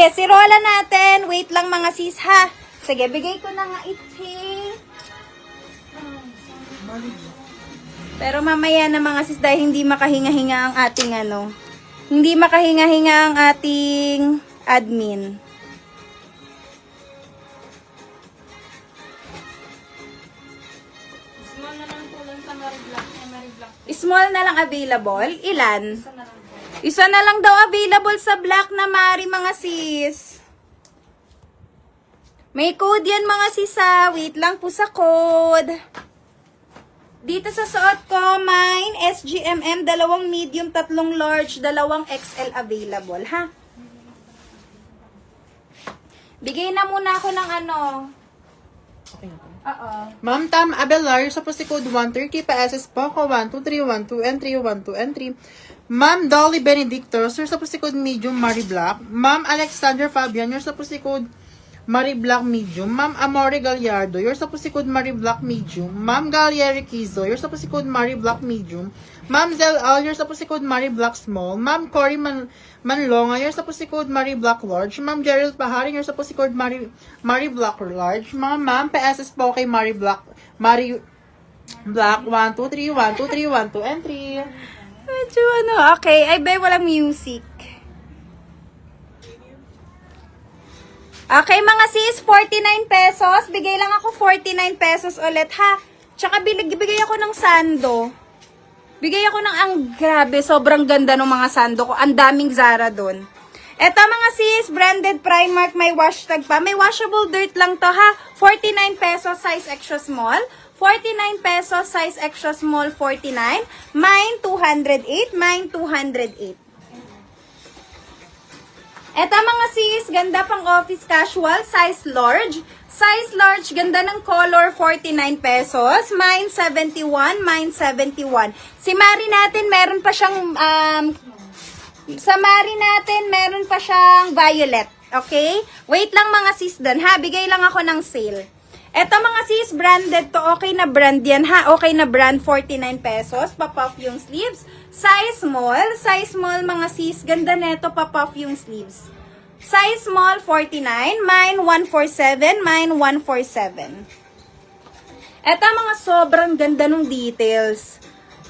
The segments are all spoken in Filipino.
Sige, si Rola natin. Wait lang mga sis, ha? Sige, bigay ko na nga ito. Pero mamaya na mga sis, dahil hindi makahinga-hinga ang ating ano. Hindi makahinga-hinga ang ating admin. Small na lang po lang sa Mariblack. Small na lang available. Ilan? Isa na lang daw available sa black na Mari mga sis. May code yan mga sis ha. Wait lang po sa code. Dito sa suot ko, mine, SGMM, 2 medium, 3 large, 2 XL available, ha? Bigay na muna ako ng ano. Okay na po. Oo. Ma'am Tam Abelar, sa po si code 130 PSS Poco 12312 and 312 and 3. Ma'am Dolly Benedicto, sir sa po si code medium Mari Black. Ma'am Alexander Fabian, yours sa po si code Mari Black medium. Ma'am Amore Gallardo, yours sa po si code Mari Black medium. Ma'am Gallieri Kizo, yours sa po si code Mari Black medium. Ma'am Zel Al, yours sa po si code Mari Black small. Ma'am Cory Manlonga, yours sa po si code Mari Black large. Ma'am Gerald Pahari, yours sa po si code Mari Black large. Ma'am PSS po kay Mari Black 1 2 3 1 2 3 1 2 and 3. Medyo ano, okay. Ay, bay, walang music. Okay, mga sis, 49 pesos. Bigay lang ako 49 pesos ulit, ha? Tsaka bigay ako ng sando. Bigay ako ng, ang grabe, sobrang ganda ng mga sando ko. Ang daming Zara dun. Eto mga sis, branded Primark, may wash tag pa. May washable dirt lang to, ha? 49 pesos, size extra small. 49 pesos, size extra small, 49. Mine, 208. Mine, 208. Eto mga sis, ganda pang office casual, size large. Size large, ganda ng color, 49 pesos. Mine, 71. Mine, 71. Si Mari natin, meron pa siyang, sa Mari natin, meron pa siyang violet. Okay? Wait lang mga sis dun, ha? Bigay lang ako ng sale. Eto mga sis, branded to. Okay na brand yan, ha? Okay na brand, 49 pesos. Pop-off yung sleeves. Size small mga sis. Ganda neto, pop-off yung sleeves. Size small, 49. Mine, 147. Mine, 147. Eto mga sobrang ganda ng details.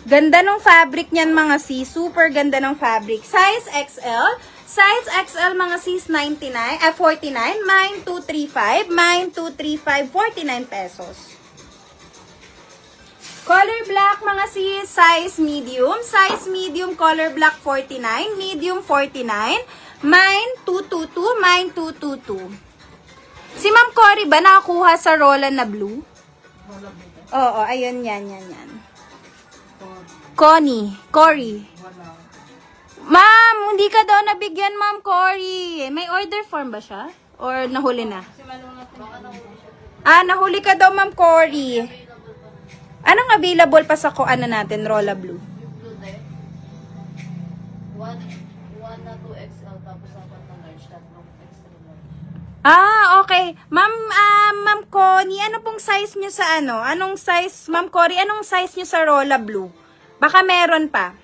Ganda ng fabric niyan mga sis. Super ganda ng fabric. Size XL. Size XL mga sis, 49. 49. Mine, 235. Mine, 235. 49 pesos. Color black mga sis, size medium. Size medium, color black 49. Medium 49. Mine 222. Mine 222. Si Ma'am Cory ba nakakuha sa Roland na blue? Oo, ayun yan. Cory. Ma'am, hindi ka daw nabigyan, Ma'am Cory. May order form ba siya? Or nahuli na? Nahuli ka daw, Ma'am Cory. Anong available pa sa ano natin, Rola Blue? Blue din. 1 na 2 XL tapos 4 na large, 3 extra large. Okay. Ma'am Connie, ano pong size niyo sa ano? Anong size, Ma'am Cory, anong size niyo sa Rola Blue? Baka meron pa.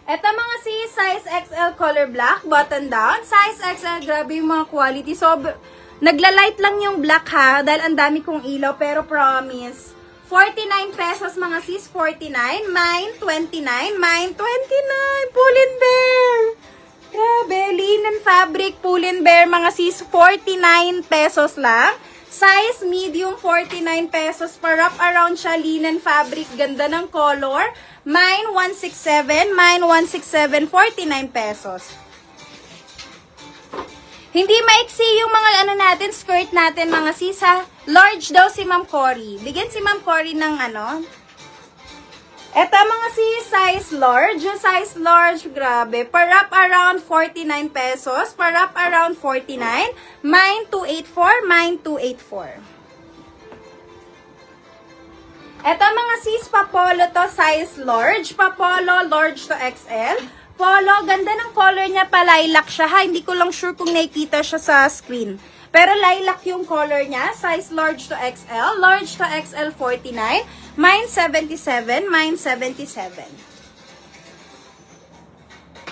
Eto mga sis, size XL color black, button down. Size XL, grabe yung mga quality. So, nagla-light lang yung black ha, dahil ang dami kong ilaw, pero promise. 49 pesos mga sis, 49. Mine, 29. Mine, 29. Pull and bear. Grabe, linen fabric, pull and bear mga sis, 49 pesos lang. Size medium, 49 pesos. Pa-wrap around siya, linen fabric, ganda ng color. Mine, 167. Mine, 167, 49 pesos. Hindi maiksi yung mga ano natin, skirt natin mga sis ha. Large daw si Ma'am Cory. Bigyan si Ma'am Cory ng ano. Eto mga sis, size large. Yung size large, grabe. Pa-wrap around 49 pesos. Pa-wrap around 49. Mine 284. Mine 284. Eto mga sis, papolo to, size large. Papolo, large to XL. Polo, ganda ng color niya pa, lilac siya ha. Hindi ko lang sure kung nakikita siya sa screen. Pero lilac yung color niya. Size large to XL. Large to XL 49. Mine 77. Mine 77.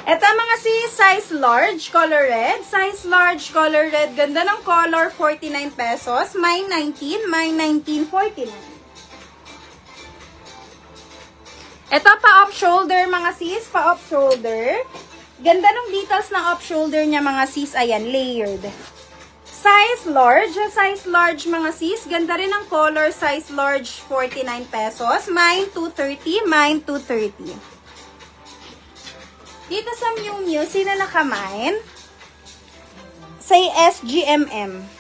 Ito mga sis, size large, color red. Size large, color red. Ganda ng color, 49 pesos. Mine 19, mine 19.49. Ito pa off shoulder mga sis, pa off shoulder. Ganda ng details ng off shoulder niya mga sis. Ayan, layered. Size large mga sis. Ganda rin ng color, size large, 49 pesos. Mine 230, mine 230. Dito sa Miu Miu, sino nakamine? Say SGMM.